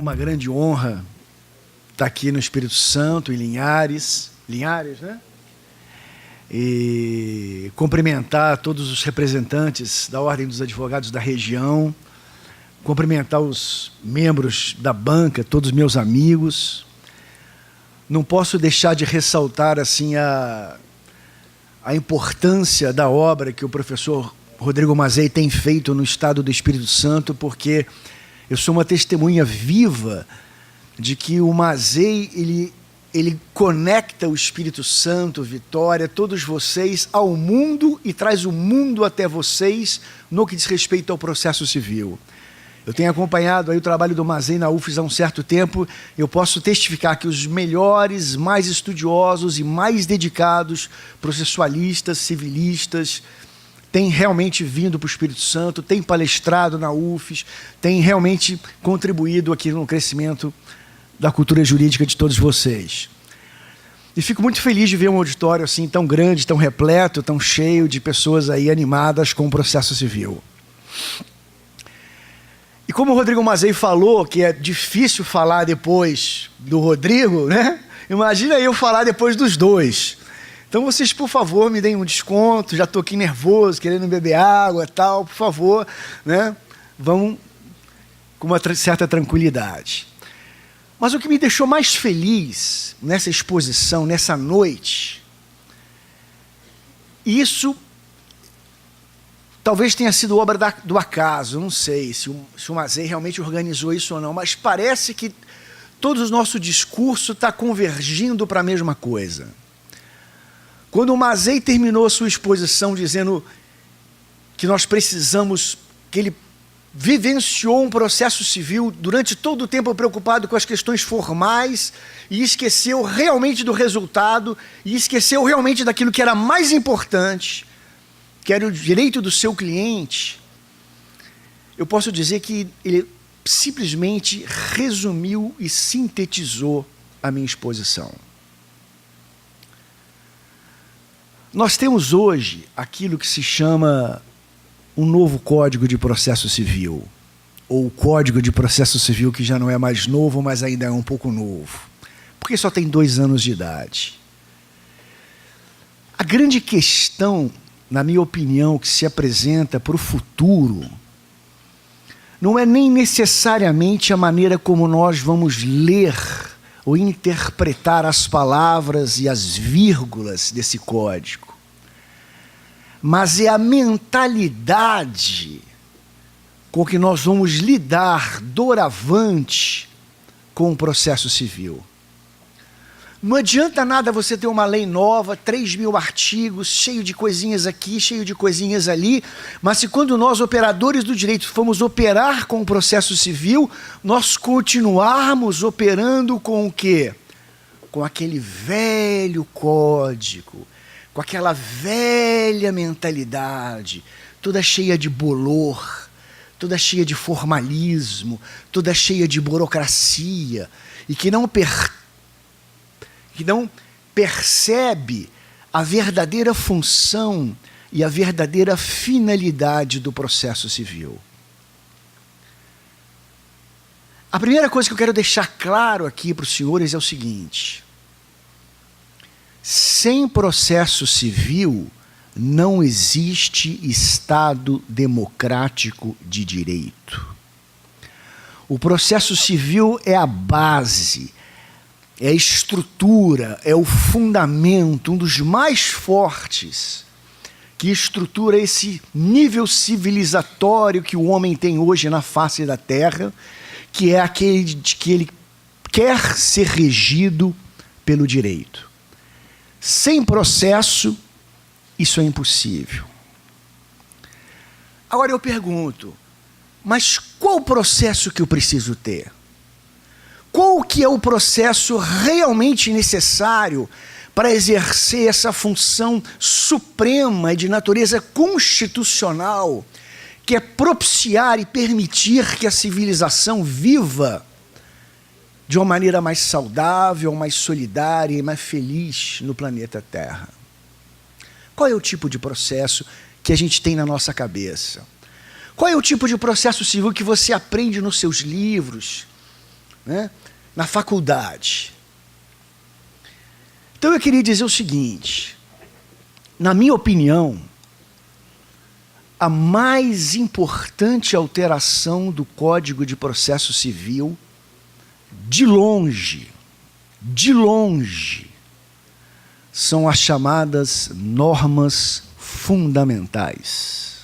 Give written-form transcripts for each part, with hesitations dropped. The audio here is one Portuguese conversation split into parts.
uma grande honra estar aqui no Espírito Santo, em Linhares, né? E cumprimentar todos os representantes da Ordem dos Advogados da região, cumprimentar os membros da banca, todos meus amigos. Não posso deixar de ressaltar assim a importância da obra que o professor Rodrigo Mazei tem feito no Estado do Espírito Santo, porque eu sou uma testemunha viva de que o Mazei, ele conecta o Espírito Santo, Vitória, todos vocês ao mundo e traz o mundo até vocês no que diz respeito ao processo civil. Eu tenho acompanhado aí o trabalho do Mazei na UFES há um certo tempo. Eu posso testificar que os melhores, mais estudiosos e mais dedicados processualistas, civilistas, têm realmente vindo para o Espírito Santo, têm palestrado na UFES, têm realmente contribuído aqui no crescimento da cultura jurídica de todos vocês. E fico muito feliz de ver um auditório assim tão grande, tão repleto, tão cheio de pessoas aí animadas com o processo civil. E como o Rodrigo Mazei falou que é difícil falar depois do Rodrigo, né? Imagina eu falar depois dos dois. Então vocês, por favor, me deem um desconto, já estou aqui nervoso, querendo beber água e tal, por favor, né? Vão com uma certa tranquilidade. Mas o que me deixou mais feliz nessa exposição, nessa noite, isso talvez tenha sido obra do acaso, não sei se o Mazei realmente organizou isso ou não, mas parece que todo o nosso discurso está convergindo para a mesma coisa. Quando o Mazei terminou a sua exposição dizendo que nós precisamos, que ele vivenciou um processo civil durante todo o tempo preocupado com as questões formais e esqueceu realmente do resultado e esqueceu realmente daquilo que era mais importante, que era o direito do seu cliente, eu posso dizer que ele simplesmente resumiu e sintetizou a minha exposição. Nós temos hoje aquilo que se chama um novo Código de Processo Civil, ou o Código de Processo Civil que já não é mais novo, mas ainda é um pouco novo, porque só tem 2 anos de idade. A grande questão, na minha opinião, que se apresenta para o futuro, não é nem necessariamente a maneira como nós vamos ler ou interpretar as palavras e as vírgulas desse código, mas é a mentalidade com que nós vamos lidar doravante com o processo civil. Não adianta nada você ter uma lei nova, 3.000 artigos, cheio de coisinhas aqui, cheio de coisinhas ali, mas se quando nós, operadores do direito, formos operar com o processo civil, nós continuarmos operando com o quê? Com aquele velho código, com aquela velha mentalidade, toda cheia de bolor, toda cheia de formalismo, toda cheia de burocracia, e que não percebe a verdadeira função e a verdadeira finalidade do processo civil. A primeira coisa que eu quero deixar claro aqui para os senhores é o seguinte: sem processo civil não existe Estado democrático de direito. O processo civil é a base, é a estrutura, é o fundamento, um dos mais fortes que estrutura esse nível civilizatório que o homem tem hoje na face da Terra, que é aquele de que ele quer ser regido pelo direito. Sem processo, isso é impossível. Agora eu pergunto, mas qual processo que eu preciso ter? Qual que é o processo realmente necessário para exercer essa função suprema e de natureza constitucional, que é propiciar e permitir que a civilização viva de uma maneira mais saudável, mais solidária e mais feliz no planeta Terra? Qual é o tipo de processo que a gente tem na nossa cabeça? Qual é o tipo de processo civil que você aprende nos seus livros, né, na faculdade. Então eu queria dizer o seguinte, na minha opinião, a mais importante alteração do Código de Processo Civil, de longe, são as chamadas normas fundamentais.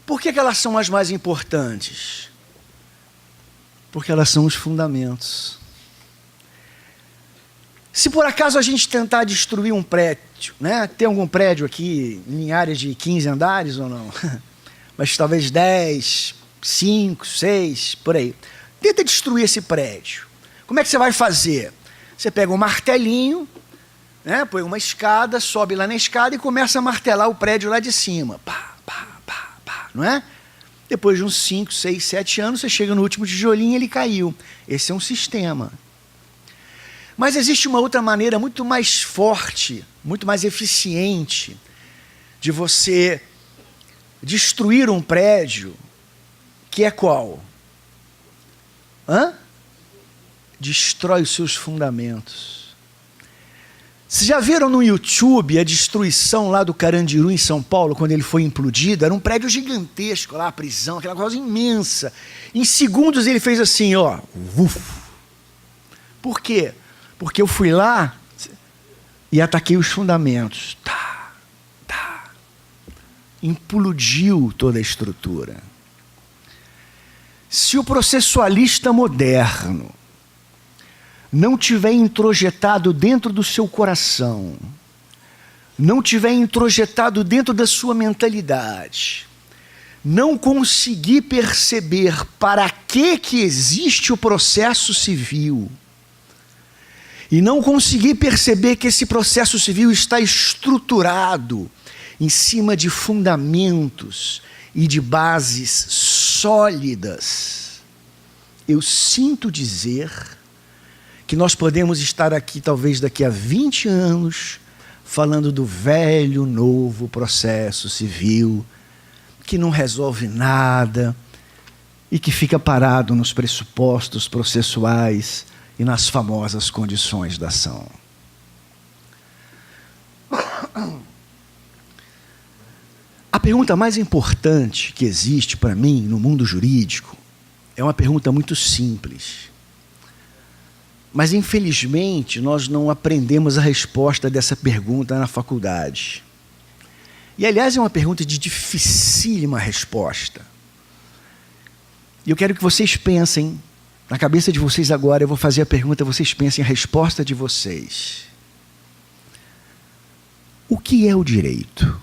Por que elas são as mais importantes? Porque elas são os fundamentos. Se por acaso a gente tentar destruir um prédio, né? Tem algum prédio aqui em áreas de 15 andares ou não? Mas talvez 10, 5, 6, por aí. Tenta destruir esse prédio. Como é que você vai fazer? Você pega um martelinho, né? Põe uma escada, sobe lá na escada e começa a martelar o prédio lá de cima. Pá, pá, pá, pá, não é? Depois de uns 5, 6, 7 anos, você chega no último tijolinho e ele caiu. Esse é um sistema. Mas existe uma outra maneira muito mais forte, muito mais eficiente de você destruir um prédio, que é qual? Destrói os seus fundamentos. Vocês já viram no YouTube a destruição lá do Carandiru, em São Paulo, quando ele foi implodido? Era um prédio gigantesco lá, a prisão, aquela coisa imensa. Em segundos ele fez assim, ó. Uf. Por quê? Porque eu fui lá e ataquei os fundamentos. Implodiu toda a estrutura. Se o processualista moderno não tiver introjetado dentro do seu coração, não tiver introjetado dentro da sua mentalidade, não conseguir perceber para que existe o processo civil, e não conseguir perceber que esse processo civil está estruturado em cima de fundamentos e de bases sólidas, eu sinto dizer que nós podemos estar aqui talvez daqui a 20 anos falando do velho, novo processo civil que não resolve nada e que fica parado nos pressupostos processuais e nas famosas condições da ação. A pergunta mais importante que existe para mim no mundo jurídico é uma pergunta muito simples. Mas, infelizmente, nós não aprendemos a resposta dessa pergunta na faculdade. E, aliás, é uma pergunta de dificílima resposta. E eu quero que vocês pensem, na cabeça de vocês agora, eu vou fazer a pergunta, vocês pensem a resposta de vocês. O que é o direito?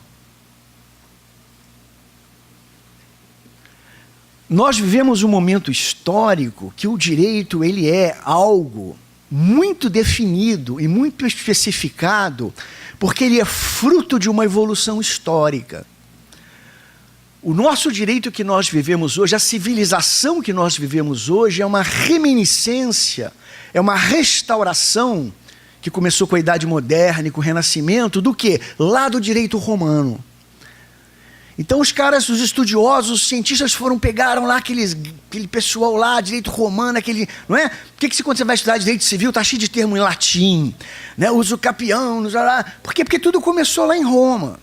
Nós vivemos um momento histórico que o direito ele é algo muito definido e muito especificado, porque ele é fruto de uma evolução histórica. O nosso direito que nós vivemos hoje, a civilização que nós vivemos hoje é uma reminiscência, é uma restauração que começou com a Idade Moderna e com o Renascimento, do quê? Lá do direito romano. Então os caras, os estudiosos, os cientistas pegaram lá aquele pessoal lá, direito romano, não é? Por que quando você vai estudar direito civil está cheio de termo em latim, né? Uso capião, por quê? Porque tudo começou lá em Roma.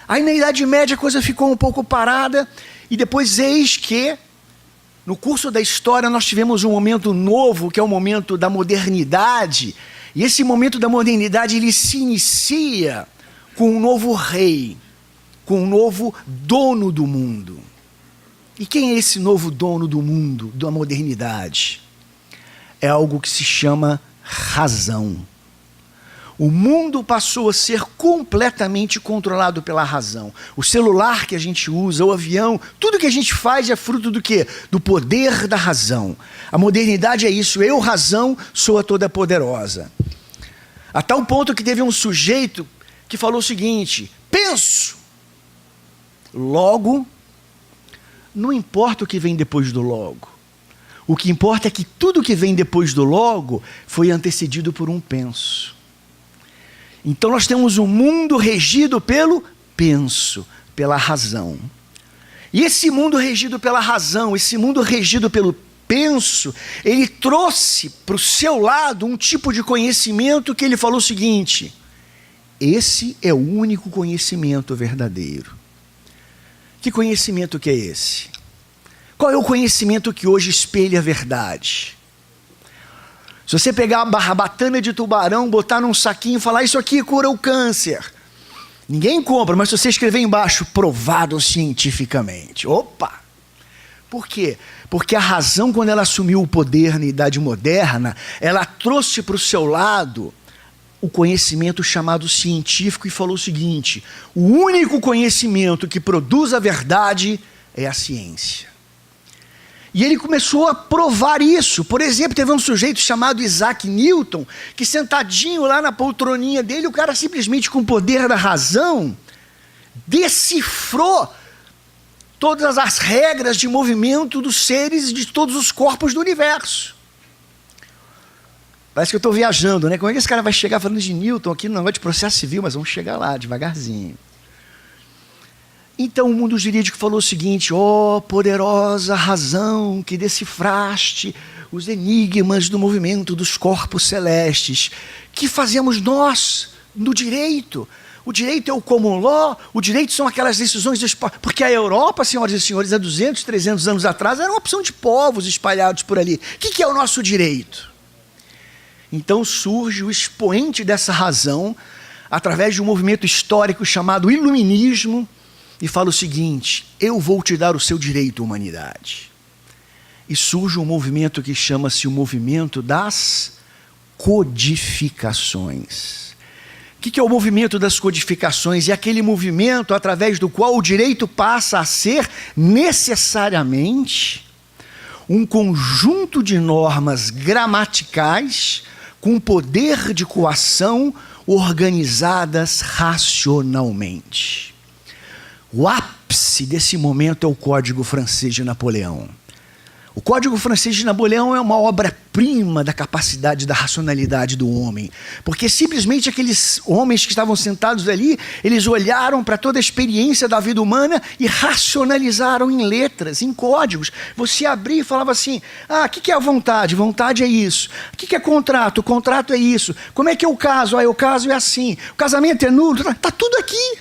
Aí na Idade Média a coisa ficou um pouco parada e depois eis que no curso da história nós tivemos um momento novo, que é o momento da modernidade, e esse momento da modernidade ele se inicia com um novo rei, com um novo dono do mundo. E quem é esse novo dono do mundo, da modernidade? É algo que se chama razão. O mundo passou a ser completamente controlado pela razão. O celular que a gente usa, o avião, tudo que a gente faz é fruto do quê? Do poder da razão. A modernidade é isso, eu, razão, sou a toda poderosa. A tal ponto que teve um sujeito que falou o seguinte: penso, logo, não importa o que vem depois do logo. O que importa é que tudo que vem depois do logo foi antecedido por um penso. Então nós temos um mundo regido pelo penso, pela razão. E esse mundo regido pela razão, esse mundo regido pelo penso, ele trouxe para o seu lado um tipo de conhecimento que ele falou o seguinte: esse é o único conhecimento verdadeiro. Que conhecimento que é esse? Qual é o conhecimento que hoje espelha a verdade? Se você pegar a barbatana de tubarão, botar num saquinho e falar isso aqui cura o câncer, ninguém compra, mas se você escrever embaixo, provado cientificamente. Opa! Por quê? Porque a razão, quando ela assumiu o poder na Idade Moderna, ela trouxe para o seu lado o conhecimento chamado científico e falou o seguinte: o único conhecimento que produz a verdade é a ciência. E ele começou a provar isso. Por exemplo, teve um sujeito chamado Isaac Newton, que sentadinho lá na poltroninha dele, o cara simplesmente com o poder da razão, decifrou todas as regras de movimento dos seres e de todos os corpos do universo. Parece que eu estou viajando, né? Como é que esse cara vai chegar falando de Newton aqui no negócio de processo civil? Mas vamos chegar lá, devagarzinho. Então o mundo jurídico falou o seguinte: ó poderosa razão que decifraste os enigmas do movimento dos corpos celestes, que fazemos nós no direito? O direito é o common law, o direito são aquelas decisões... Porque a Europa, senhoras e senhores, há 200, 300 anos atrás, era uma opção de povos espalhados por ali. O que é o nosso direito? Então surge o expoente dessa razão, através de um movimento histórico chamado Iluminismo, e fala o seguinte: eu vou te dar o seu direito, humanidade. E surge um movimento que chama-se o movimento das codificações. O que é o movimento das codificações? É aquele movimento através do qual o direito passa a ser necessariamente um conjunto de normas gramaticais com poder de coação organizadas racionalmente. O ápice desse momento é o Código Francês de Napoleão. O Código Francês de Napoleão é uma obra-prima da capacidade da racionalidade do homem, porque simplesmente aqueles homens que estavam sentados ali, eles olharam para toda a experiência da vida humana e racionalizaram em letras, em códigos. Você abria e falava assim: o que é a vontade? Vontade é isso. O que é contrato? Contrato é isso. Como é que é o caso? O caso é assim. O casamento é nulo? Está tudo aqui.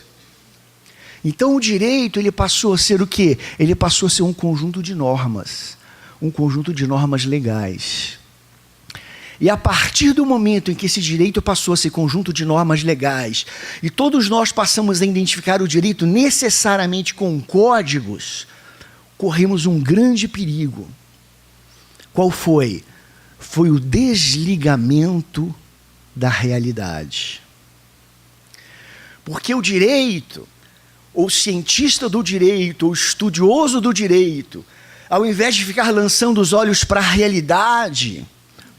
Então o direito, ele passou a ser o quê? Ele passou a ser um conjunto de normas. Um conjunto de normas legais. E a partir do momento em que esse direito passou a ser conjunto de normas legais, e todos nós passamos a identificar o direito necessariamente com códigos, corremos um grande perigo. Qual foi? Foi o desligamento da realidade. Porque o direito, ou cientista do direito, ou estudioso do direito, ao invés de ficar lançando os olhos para a realidade,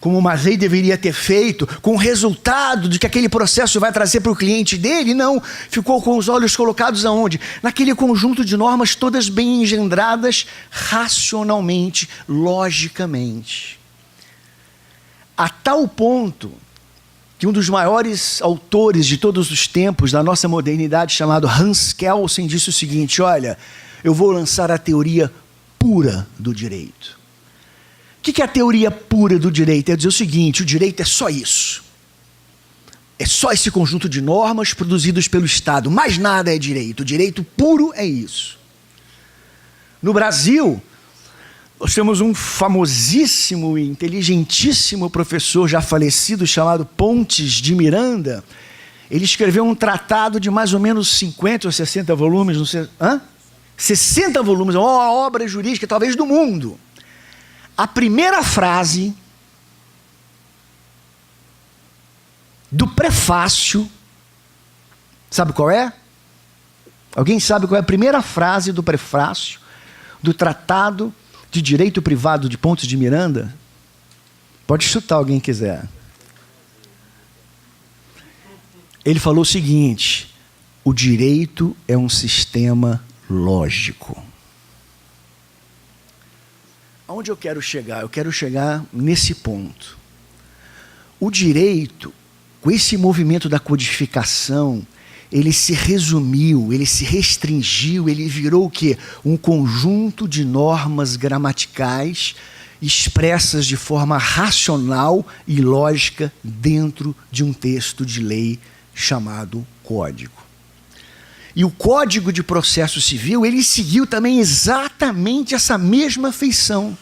como uma lei deveria ter feito, com o resultado de que aquele processo vai trazer para o cliente dele, não, ficou com os olhos colocados aonde? Naquele conjunto de normas todas bem engendradas, racionalmente, logicamente. A tal ponto que um dos maiores autores de todos os tempos da nossa modernidade, chamado Hans Kelsen, disse o seguinte: olha, eu vou lançar a teoria pura do direito. O que é a teoria pura do direito? É dizer o seguinte: o direito é só isso. É só esse conjunto de normas produzidos pelo Estado. Mais nada é direito. O direito puro é isso. No Brasil, nós temos um famosíssimo e inteligentíssimo professor já falecido chamado Pontes de Miranda. Ele escreveu um tratado de mais ou menos 50 ou 60 volumes, não sei... 60 volumes, é uma obra jurídica talvez do mundo. A primeira frase do prefácio, sabe qual é? Alguém sabe qual é a primeira frase do prefácio do Tratado de Direito Privado de Pontes de Miranda? Pode chutar, alguém quiser. Ele falou o seguinte: o direito é um sistema lógico. Aonde eu quero chegar? Eu quero chegar nesse ponto. O direito, com esse movimento da codificação, ele se resumiu, ele se restringiu, ele virou o quê? Um conjunto de normas gramaticais expressas de forma racional e lógica dentro de um texto de lei chamado Código. E o Código de Processo Civil, ele seguiu também exatamente essa mesma feição.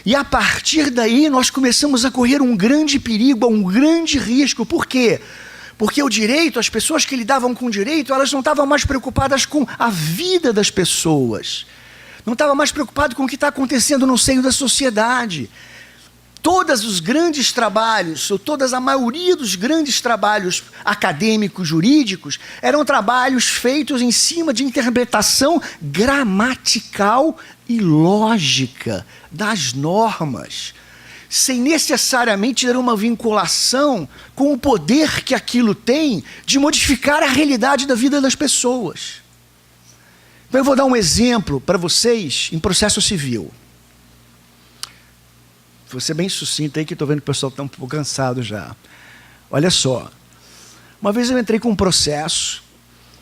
E a partir daí nós começamos a correr um grande perigo, um grande risco. Por quê? Porque o direito, as pessoas que lidavam com o direito, elas não estavam mais preocupadas com a vida das pessoas. Não estavam mais preocupadas com o que está acontecendo no seio da sociedade. Todos os grandes trabalhos, ou a maioria dos grandes trabalhos acadêmicos, jurídicos, eram trabalhos feitos em cima de interpretação gramatical e lógica das normas, sem necessariamente ter uma vinculação com o poder que aquilo tem de modificar a realidade da vida das pessoas. Então eu vou dar um exemplo para vocês em processo civil. Vou ser bem sucinto aí, que estou vendo que o pessoal está um pouco cansado já. Olha só, uma vez eu entrei com um processo,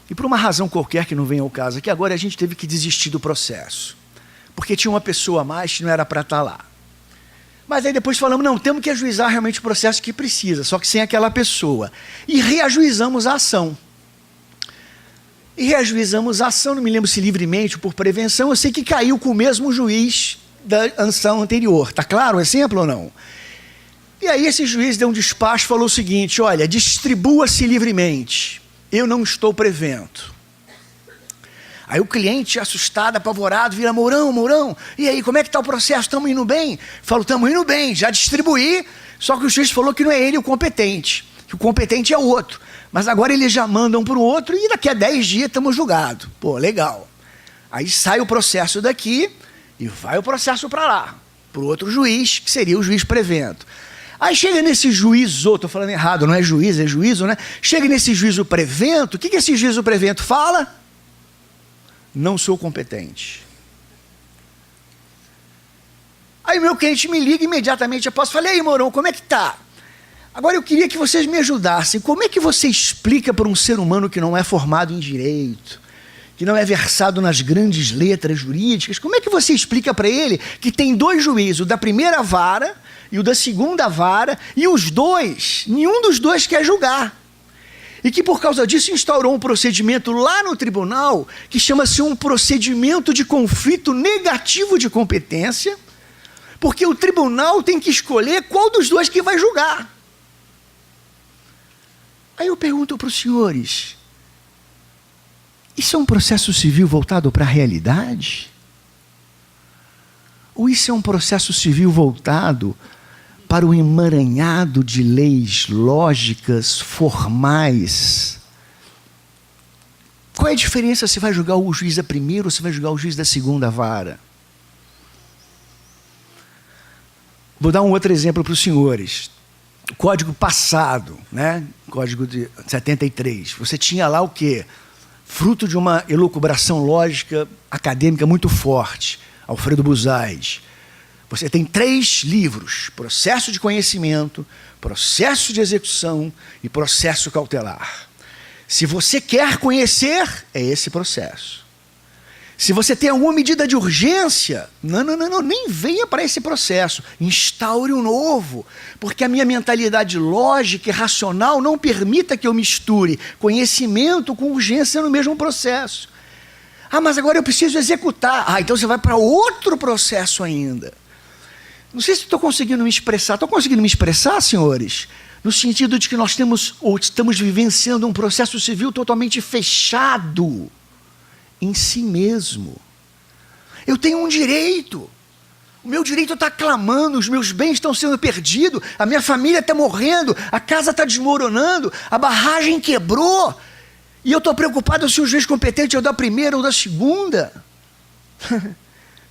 e por uma razão qualquer que não vem ao caso aqui, agora a gente teve que desistir do processo, porque tinha uma pessoa a mais que não era para estar lá. Mas aí depois falamos, não, temos que ajuizar realmente o processo que precisa, só que sem aquela pessoa. E reajuizamos a ação. Não me lembro se livremente ou por prevenção, eu sei que caiu com o mesmo juiz da ação anterior. Está claro o exemplo ou não? E aí esse juiz deu um despacho e falou o seguinte, olha, distribua-se livremente, eu não estou prevendo. Aí o cliente, assustado, apavorado, vira, Mourão, e aí, como é que está o processo? Estamos indo bem? Falo, estamos indo bem, já distribuí, só que o juiz falou que não é ele o competente, que o competente é o outro. Mas agora eles já mandam para o outro e daqui a 10 dias estamos julgados. Pô, legal. Aí sai o processo daqui e vai o processo para lá, para o outro juiz, que seria o juiz prevento. Aí chega nesse juízo, estou falando errado, não é juiz, é juízo, né? Chega nesse juízo prevento, o que esse juízo prevento fala? Não sou competente. Aí meu cliente me liga imediatamente após, falei, aí Mourão, como é que tá? Agora eu queria que vocês me ajudassem, como é que você explica para um ser humano que não é formado em direito, que não é versado nas grandes letras jurídicas, como é que você explica para ele que tem dois juízes, o da primeira vara e o da segunda vara, e os dois, nenhum dos dois quer julgar. E que por causa disso instaurou um procedimento lá no tribunal, que chama-se um procedimento de conflito negativo de competência, porque o tribunal tem que escolher qual dos dois que vai julgar. Aí eu pergunto para os senhores, isso é um processo civil voltado para a realidade? Ou isso é um processo civil voltado para o emaranhado de leis lógicas, formais? Qual é a diferença se vai julgar o juiz da primeira ou se vai julgar o juiz da segunda vara? Vou dar um outro exemplo para os senhores. O Código passado, né? Código de 73. Você tinha lá o quê? Fruto de uma elucubração lógica acadêmica muito forte, Alfredo Buzaide. Você tem 3 livros, processo de conhecimento, processo de execução e processo cautelar. Se você quer conhecer, é esse processo. Se você tem alguma medida de urgência, não, nem venha para esse processo, instaure um novo, porque a minha mentalidade lógica e racional não permita que eu misture conhecimento com urgência no mesmo processo. Ah, mas agora eu preciso executar. Ah, então você vai para outro processo ainda. Não sei se estou conseguindo me expressar. Estou conseguindo me expressar, senhores? No sentido de que nós temos, ou estamos vivenciando um processo civil totalmente fechado em si mesmo. Eu tenho um direito. O meu direito está clamando, os meus bens estão sendo perdidos, a minha família está morrendo, a casa está desmoronando, a barragem quebrou. E eu estou preocupado se o juiz competente é o da primeira ou da segunda.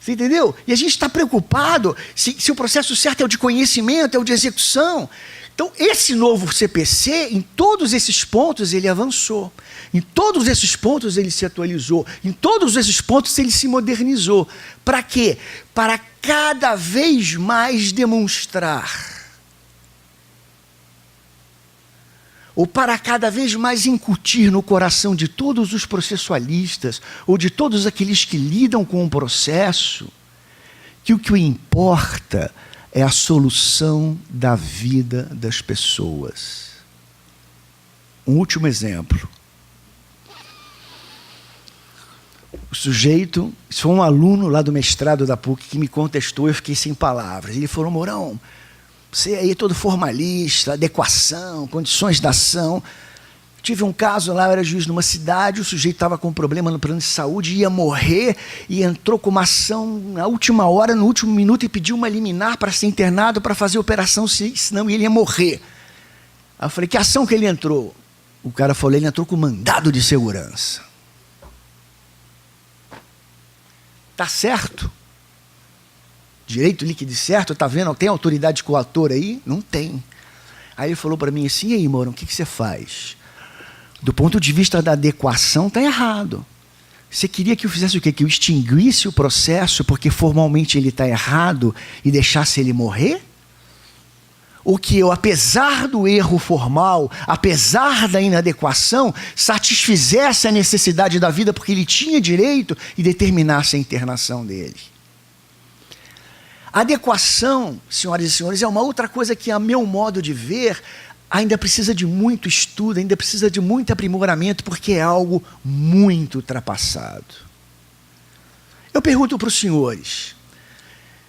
Você entendeu? E a gente está preocupado se o processo certo é o de conhecimento, é o de execução. Então, esse novo CPC, em todos esses pontos, ele avançou. Em todos esses pontos, ele se atualizou. Em todos esses pontos, ele se modernizou. Para quê? Para cada vez mais demonstrar, ou para cada vez mais incutir no coração de todos os processualistas, ou de todos aqueles que lidam com o processo, que o que importa é a solução da vida das pessoas. Um último exemplo. O sujeito, isso foi um aluno lá do mestrado da PUC que me contestou, eu fiquei sem palavras. Ele falou: Mourão, você aí é todo formalista, adequação, condições da ação. Tive um caso lá, eu era juiz numa cidade, o sujeito estava com um problema no plano de saúde, ia morrer, e entrou com uma ação na última hora, no último minuto, e pediu uma liminar para ser internado, para fazer a operação, senão ele ia morrer. Aí eu falei: que ação que ele entrou? O cara falou: ele entrou com mandado de segurança. Está certo? Direito líquido certo, está vendo? Tem autoridade coatora aí? Não tem. Aí ele falou para mim assim: e aí, Mourão, o que você faz? Do ponto de vista da adequação, está errado. Você queria que eu fizesse o quê? Que eu extinguisse o processo porque formalmente ele está errado e deixasse ele morrer? Ou que eu, apesar do erro formal, apesar da inadequação, satisfizesse a necessidade da vida porque ele tinha direito e determinasse a internação dele? A adequação, senhoras e senhores, é uma outra coisa que, a meu modo de ver, ainda precisa de muito estudo, ainda precisa de muito aprimoramento, porque é algo muito ultrapassado. Eu pergunto para os senhores: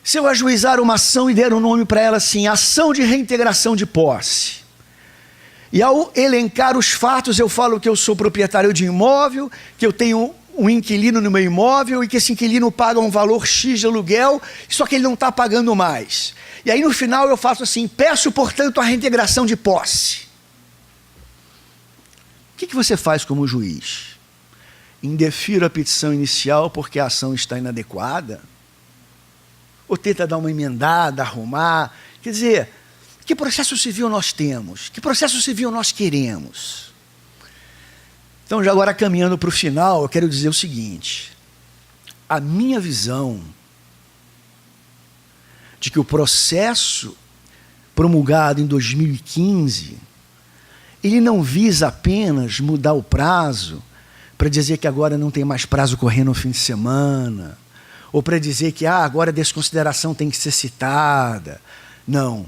se eu ajuizar uma ação e der um nome para ela assim, ação de reintegração de posse, e ao elencar os fatos eu falo que eu sou proprietário de imóvel, que eu tenho um inquilino no meu imóvel e que esse inquilino paga um valor X de aluguel, só que ele não está pagando mais. E aí no final eu faço assim: peço, portanto, a reintegração de posse. O que você faz como juiz? Indefiro a petição inicial porque a ação está inadequada? Ou tenta dar uma emendada, arrumar? Quer dizer, que processo civil nós temos? Que processo civil nós queremos? Então, já agora caminhando para o final, eu quero dizer o seguinte: a minha visão de que o processo promulgado em 2015, ele não visa apenas mudar o prazo para dizer que agora não tem mais prazo correndo no fim de semana, ou para dizer que agora a desconsideração tem que ser citada. Não.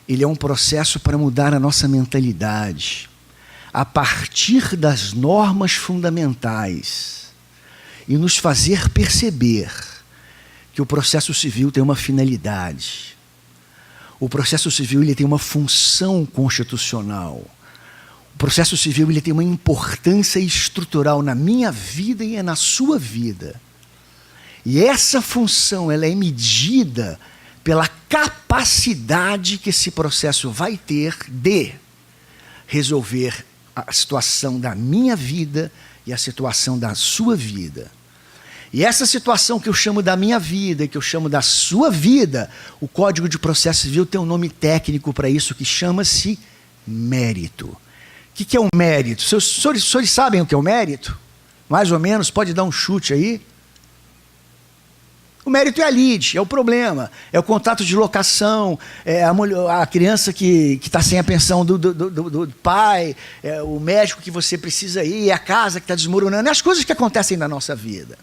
Ele é um processo para mudar a nossa mentalidade, a partir das normas fundamentais, e nos fazer perceber que o processo civil tem uma finalidade. O processo civil ele tem uma função constitucional. O processo civil ele tem uma importância estrutural na minha vida e na sua vida. E essa função ela é medida pela capacidade que esse processo vai ter de resolver a situação da minha vida e a situação da sua vida. E essa situação que eu chamo da minha vida e que eu chamo da sua vida, o Código de Processo Civil tem um nome técnico para isso que chama-se mérito. O que é o mérito? Os senhores sabem o que é o mérito? Mais ou menos, pode dar um chute aí? O mérito é a lide, é o problema, é o contrato de locação, é a criança que está sem a pensão do pai, é o médico que você precisa ir, é a casa que está desmoronando, é as coisas que acontecem na nossa vida.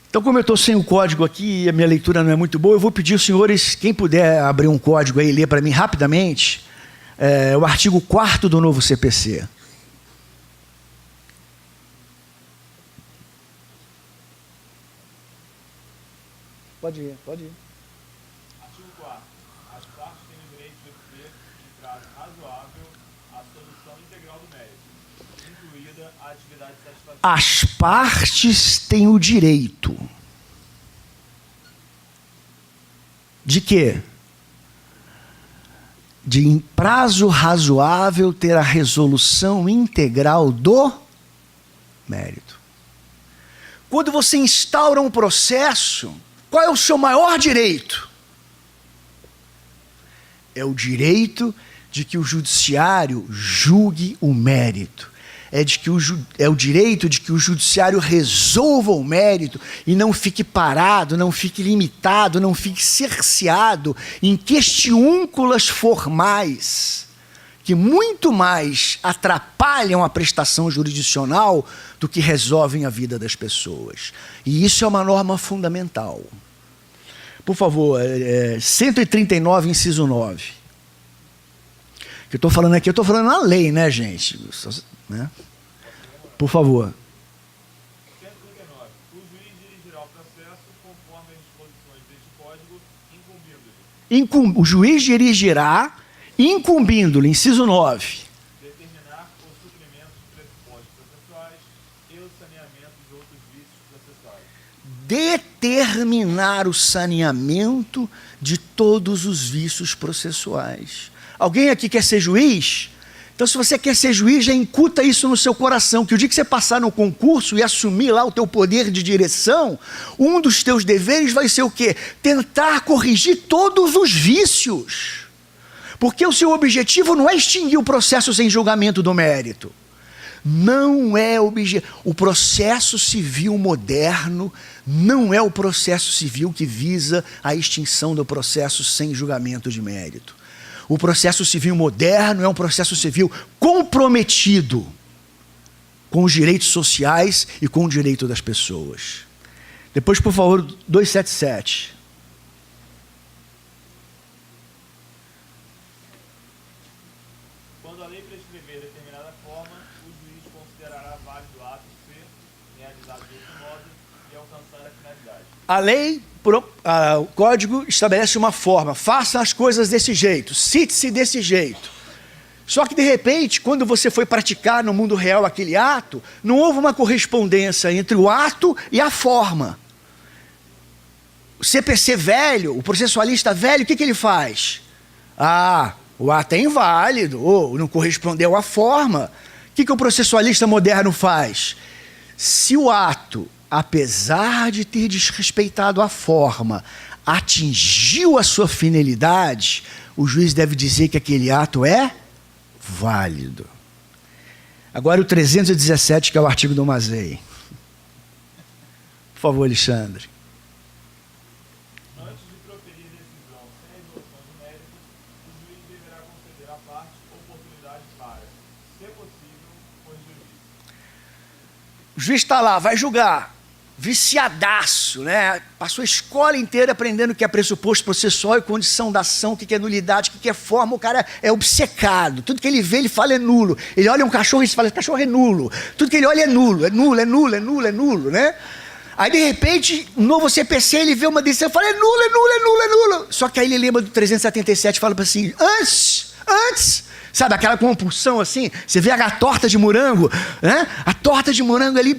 Então, como eu estou sem o código aqui e a minha leitura não é muito boa, eu vou pedir aos senhores, quem puder abrir um código aí e ler para mim rapidamente, o artigo 4º do novo CPC. Pode ir, pode ir. Artigo 4º. As partes têm o direito de obter, em prazo razoável, a solução integral do mérito, incluída a atividade satisfatória. As partes têm o direito de quê? De, em prazo razoável, ter a resolução integral do mérito. Quando você instaura um processo, qual é o seu maior direito? É o direito de que o judiciário julgue o mérito. É o direito de que o judiciário resolva o mérito e não fique parado, não fique limitado, não fique cerceado em questiúnculas formais que muito mais atrapalham a prestação jurisdicional do que resolvem a vida das pessoas. E isso é uma norma fundamental. por favor, 139, inciso 9. Que eu estou falando aqui, eu estou falando na lei, né, gente? Né? Por favor. 139. O juiz dirigirá o processo conforme as disposições deste código, incumbindo-lhe. O juiz dirigirá, incumbindo-lhe, inciso 9. Determinar o suprimento dos pressupostos processuais e o saneamento de outros vícios processuais. Determinar o saneamento de todos os vícios processuais. Alguém aqui quer ser juiz? Então, se você quer ser juiz, já incuta isso no seu coração, que o dia que você passar no concurso e assumir lá o teu poder de direção, um dos teus deveres vai ser o quê? Tentar corrigir todos os vícios. Porque o seu objetivo não é extinguir o processo sem julgamento do mérito. Não é o processo civil moderno, não é o processo civil que visa a extinção do processo sem julgamento de mérito. O processo civil moderno é um processo civil comprometido com os direitos sociais e com o direito das pessoas. Depois, por favor, 277. Quando a lei prescrever determinada forma, o juiz considerará válido o ato ser realizado de outro modo e alcançar a finalidade. A lei, o código estabelece uma forma, faça as coisas desse jeito, cite-se desse jeito. Só que de repente, quando você foi praticar no mundo real aquele ato, não houve uma correspondência entre o ato e a forma. O CPC velho, o processualista velho, o que ele faz? O ato é inválido, ou não correspondeu à forma. O que o processualista moderno faz? Se o ato, apesar de ter desrespeitado a forma, atingiu a sua finalidade, o juiz deve dizer que aquele ato é válido. Agora o 317, que é o artigo do Mazei. Por favor, Alexandre. Antes de proferir decisão sem exorção de mérito, o juiz deverá conceder à parte oportunidade para, se possível, corrigir isso. O juiz está lá, vai julgar, viciadaço, né? Passou a escola inteira aprendendo o que é pressuposto processual e condição da ação, o que é nulidade, o que é forma. O cara é obcecado. Tudo que ele vê, ele fala é nulo. Ele olha um cachorro e fala, cachorro é nulo. Tudo que ele olha é nulo, é nulo, é nulo, é nulo, é nulo, né? Aí, de repente, novo CPC, ele vê uma decisão e fala, é nulo, é nulo, é nulo, é nulo. Só que aí ele lembra do 377 e fala assim, antes, sabe aquela compulsão assim? Você vê a torta de morango, né? A torta de morango ali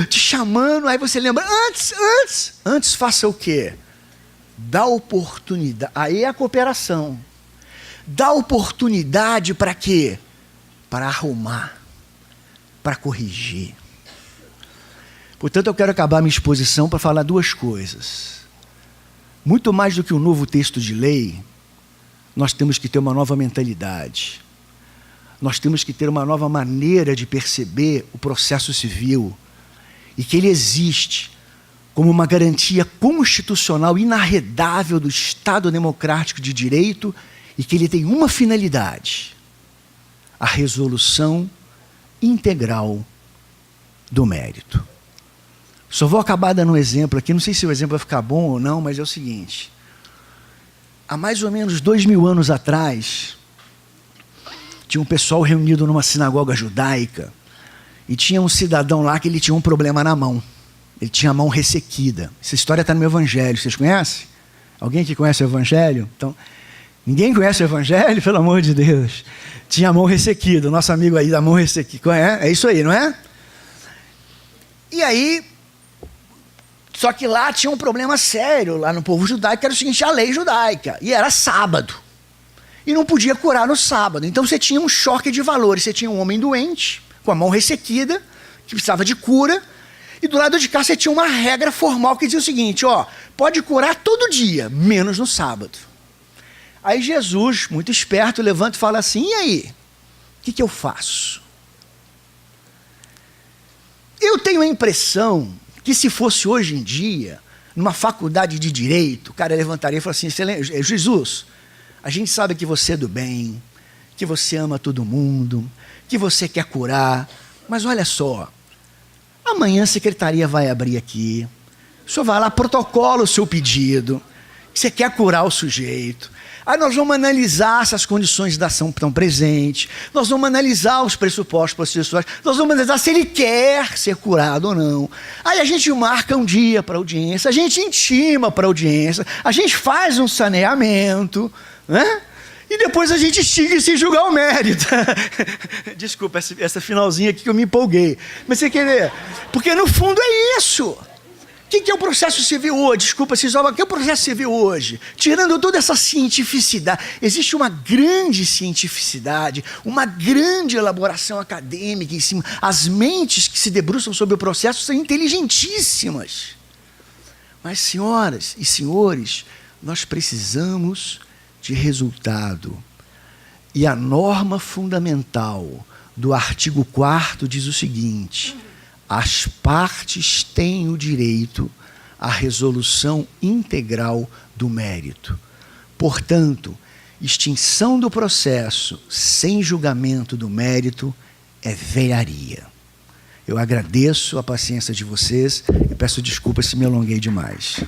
te chamando, aí você lembra, antes faça o quê? Dá oportunidade, aí é a cooperação. Dá oportunidade para quê? Para arrumar, para corrigir. Portanto, eu quero acabar minha exposição para falar duas coisas. Muito mais do que um novo texto de lei, nós temos que ter uma nova mentalidade. Nós temos que ter uma nova maneira de perceber o processo civil e que ele existe como uma garantia constitucional inarredável do Estado democrático de direito e que ele tem uma finalidade: a resolução integral do mérito. Só vou acabar dando um exemplo aqui, não sei se o exemplo vai ficar bom ou não, mas é o seguinte. Há mais ou menos 2000 anos atrás, tinha um pessoal reunido numa sinagoga judaica e tinha um cidadão lá que ele tinha um problema na mão. Ele tinha a mão ressequida. Essa história está no meu Evangelho, vocês conhecem? Alguém aqui conhece o Evangelho? Então, ninguém conhece o Evangelho? Pelo amor de Deus. Tinha a mão ressequida, o nosso amigo aí da mão ressequida. É isso aí, não é? E aí, só que lá tinha um problema sério, lá no povo judaico, que era o seguinte, a lei judaica, e era sábado. E não podia curar no sábado. Então você tinha um choque de valores. Você tinha um homem doente, com a mão ressequida, que precisava de cura, e do lado de cá você tinha uma regra formal que dizia o seguinte, pode curar todo dia, menos no sábado. Aí Jesus, muito esperto, levanta e fala assim, e aí? O que eu faço? Eu tenho a impressão que se fosse hoje em dia, numa faculdade de direito, o cara levantaria e falaria assim, Jesus, a gente sabe que você é do bem, que você ama todo mundo, que você quer curar, mas olha só, amanhã a secretaria vai abrir aqui, o senhor vai lá, protocola o seu pedido, Você quer curar o sujeito. Aí nós vamos analisar se as condições da ação estão presentes, nós vamos analisar os pressupostos processuais, nós vamos analisar se ele quer ser curado ou não. Aí a gente marca um dia para audiência, a gente intima para audiência, a gente faz um saneamento, né? E depois a gente estiga sem julgar o mérito. Desculpa, essa finalzinha aqui que eu me empolguei. Mas você quer ver? Porque no fundo é isso. O que é o processo civil hoje? Desculpa, Cisoba, o que é o processo civil hoje? Tirando toda essa cientificidade, existe uma grande cientificidade, uma grande elaboração acadêmica em cima. As mentes que se debruçam sobre o processo são inteligentíssimas. Mas, senhoras e senhores, nós precisamos de resultado. E a norma fundamental do artigo 4º diz o seguinte: as partes têm o direito à resolução integral do mérito. Portanto, extinção do processo sem julgamento do mérito é velharia. Eu agradeço a paciência de vocês e peço desculpas se me alonguei demais.